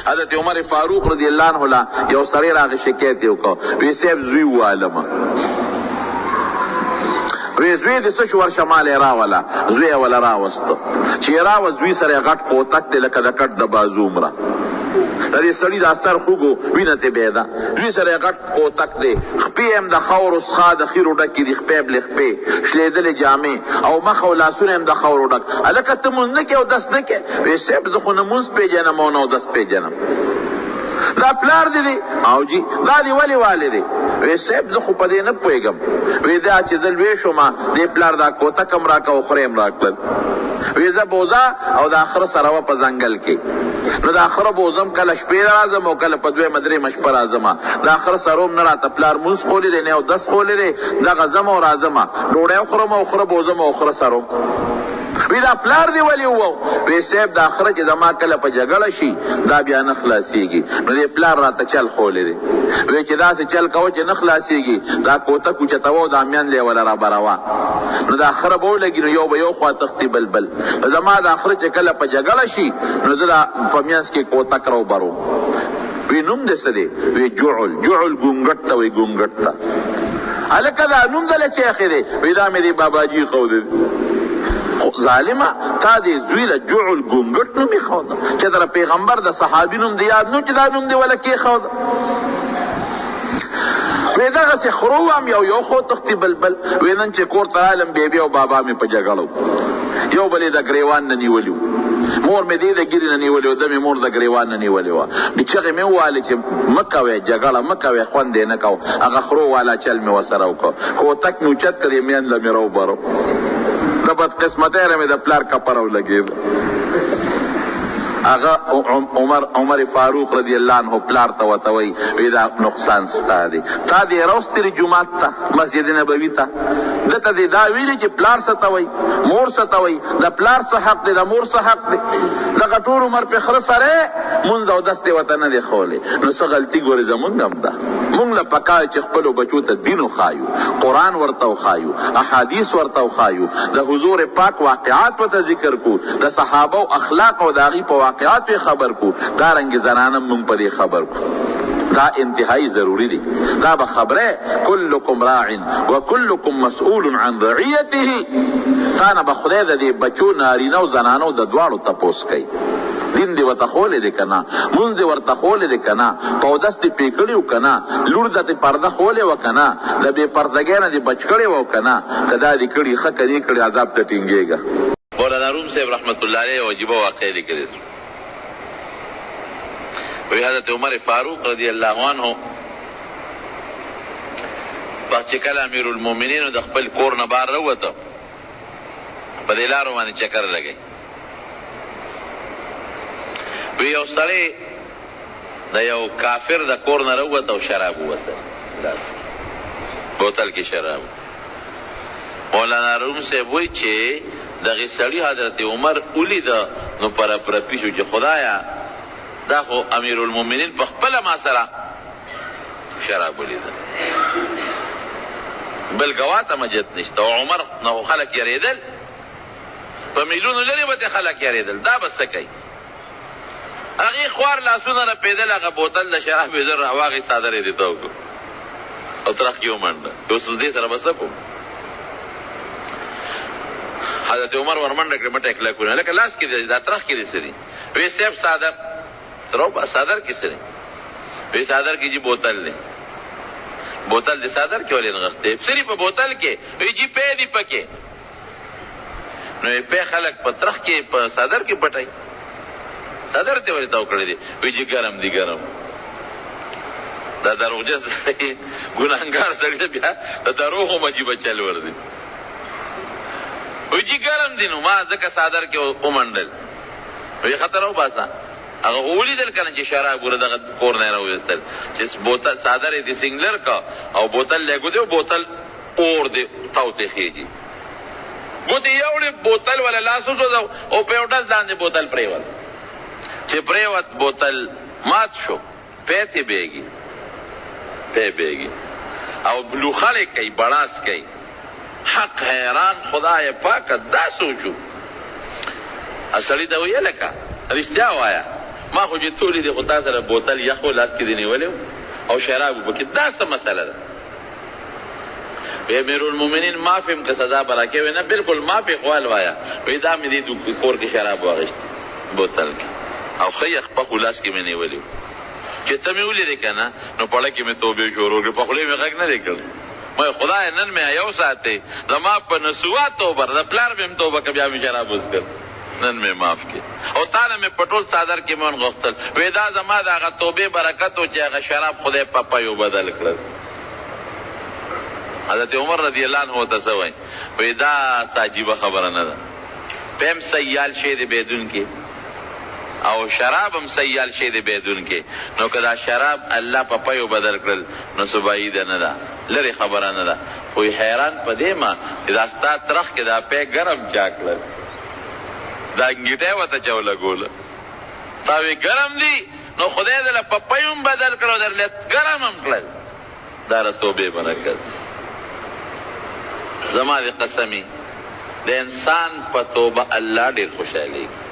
حضرت عمر فاروق رضی اللہ عنہ لا یو سړی راغی شکایت یې وکړ وی صاحب زوی ووالمه وی زوی دې څه شو ورشه مال یې راوله زوی یې وله راوسته چې یې راوه زوی سره یې غټ کوتک دی لکه د کټ د بازو عمره د دې سړي دا سر خوږو وینه ترې بېده زوی سره یې غټ کوتک دی خپې هم د خاورو څخه د خیرو ډکې دي خپې بلې خپې شلېدلې جامې او مخ او لاسونه هم د خاورو ډک هلکه ته مونځ نه کې او دس نه کې وی صاحب زه خو نه مونځ پېژنم او نه اودس پېژنم دا پلار دی دی او جی دا دی ولی والی دی وی صاحب زه خو په دې نه پوهېږم وی دا چې زه لوی شوم دې پلار دا کوتک هم راکړه او خره هم راکړل وی زه بوزه او د خره سره وه په ځنګل کې نو د خره بوزم کله شپې راځم او کله په دویمه درېیمه شپه راځم د خره سره هم نه راته پلار مونځ خولی دی نه اودس خولی دی دغه ځم او راځم ډوډۍ خورم او خره بوزم او خره سره وی دا پلار دی ولی وو وی صاحب دا خره چې زما کله په جګړه شي دا بیا نه خلاصېږي نو دې پلار راته چل خولی دی وی چې داسې چل کوه چې نه خلاصېږي دا کوتک اوچتوه او دا میان دی وله رابروه نو دا خره به ولګي نو یو به یو خوا تښتي بلبل زما دا خره چې کله په جګړه شي نو زه دا په منځ کې کوتک راوبروم وی نوم دې څه دی وی جعل ګونګټ ته وی ګونګټ ته هلکه دا نوم دله چې اخې دی وی دا مې دی باباجي ښودی ظالمه تا دې زوی له جعل ګونګټ نوم ایښوده چې در پیغمبر د صحابي نوم دی یاد نو چې دا نوم دې وله کېښوده وی دغسې خرو هم یو خو تښتي بلبل وی نن چې کور ته رالم بیبي او بابا مې په جګړه یو بل یې د ګریوان نه نیولي مور مې دې د ګیرې نه نیولې و د مې مور د ګریوان نه نیولې وه چغې مې ووالې چې مه کوئ جګړه مه کوئ خوند یې نه کو هغه خرو والا چل مې ورسره وکړ کوتک مې اوچت کړ یې میان له مې راوبرو د بدقسمتۍ نه مې د پلار کپره ولګېده هغه عمر فاروق رضی الله عنه پلار ته ورته وایي وی دا نقصان ستا دی تا دې راوستلي جومات ته مسجد نبوي ته ده ته دې دا ویلي چې پلار څه ته وایي مور څه ته وایي د پلار څه حق دی د مور څه حق دی دغه ټول عمر پې خره سره مونځ او دس دې ورته نه دی ښولی نو څه غلطي ګورې زمونږ هم ده مونږ له پکار چې خپلو بچو ته دین وښایو قرآن ورته وښایو احادیث ورته وښایو د حضور پاک واقعات ورته ذکر کو د صحابو اخلاق او د هغې په واقعات پې خبر کو دارنګې زنانه مونږ په دې خبر کو دا انتهایی ضروری دی دا به خبره کلکم راع وکلکم مسئول عن رعیته تا نه به خدای د دې بچو نارینه او زنانو د دواړو تپوس کوي دین دې ورته ښولی دی که نه مونځ دې ورته ښولی دی که نه پودس دې پې کړي و که نه لور دې پرده ښولی وه که نه د بې پردګۍ نه دې بچ کړی وه که نه که دا دې کړي ښه که دې کړي عذاب ته ټینګېږه مولانا روم صاحب رحمت الله علیه عجیبه واقعه لیکلې وی حضرت عمر فاروق رضی اللہ عنہ چې کله امیر المؤمنین د خپل کور نه بار راووته په دې لارو باندې چکر لګی وی یو سړی د یو کافر د کور نه راووته او شراب ووسه داسې بوتل کې شراب مولانا روم صاحب وایي چې دغې سړي حضرت عمر ولیده نو پرپرپي شو چې خدایا دا خو امیر المؤمنین په خپله ما سره شراب ولیده بل ګوا ته مجد نشته او عمر نه خو خلک یېرېدل په میلونو لرې به ته خلک یېرېدل دا به څه کوي هغې خوار لاسونه رپېدل هغه بوتل د شراب یې زر راواغې څادر یې دې ته وکړو او ترخ کې ومنډه اوس دې سره به څه کوم حضرت عمر ورمنډه کړې مټه یې کلکونه لکه لاس کې دی دا ترخ کې دې څه دي وی صاحب څادر صادر کس نے وی صادر کی جی بوتل نے بوتل دی صادر کیوں لے نغستے صرف بوتل کے وی جی پے دی پکے نو پے خلق پترخ کے صادر کی پٹائی صادر تے ولی تاو کردی وی جی گرم دی گرم دا دروغ جس گناہگار سڑی بیا دا دروغ مجی بچل وردی وی جی گرم دی نو ما زکا صادر کے امندل وی خطر ہو باسا هغه ولیدل کنه چې شراب ګوره دغه کور نه راویستل چې بوتل صادر یې د سنګلر کا او بوتل لګو دی بوتل اور دی تاو ته خېږي ګوتې یوړې بوتل ولا لاس وځو او په وټل باندې بوتل پریوت چې پریوت بوتل مات شو پېته بیږي او لوخاله کوي بڑاس کوي حق حیران خدای پاک دا سوچو اصلي دا ویل کا رښتیا وایا ما خو چې ټولې دي خو تا سره بوتل یخ و لاس کې دې نیولی او شراب وپکې دا څه مسله ده امیر المؤمنین معافی هم که سزا براکې وی نه بالکل معافی خوال وایا وی دا مې دې کور کې شراب واغېشت بوتل کې او ښه یخ پخ لاس کې مې نیولی چې ته مې ولیدې که نه نو پړه کې مې توبې شروع کړې په خولې مې غږ نه دی کړی مې خدای نن مې یو ساتې زما په نسوات توبه د پلار مې هم توبه که بیا مې شراب وڅښل نن مې معاف کې او تا نه مې په ټول څادر کې مې ونغوښتل وی دا زما د هغه توبې برکت و چې هغه شراب خدای په پیو بدل کړل حضرت عمر رضی اللہ عنہ ته څه وایي وی دا څه عجیبه خبره نه ده پیم سیال شی دی بیدون کې او شراب هم سیال شی دی بیدون کې نو که دا شراب الله په پیو بدل کړل نو څه بعیده نه ده لرې خبره نه ده خو حیران په دې ما چې دا ستا ترخ کې دا پی ګرم چا کړل دا انګیټی ورته چا ولګوله تا وی ګرم دي نو خدای دله په پیو هم بدل کړل درله ګرم هم کړل دا د توبې برکت زما د قسمی د انسان په توبه الله ډېر خوشحالېږي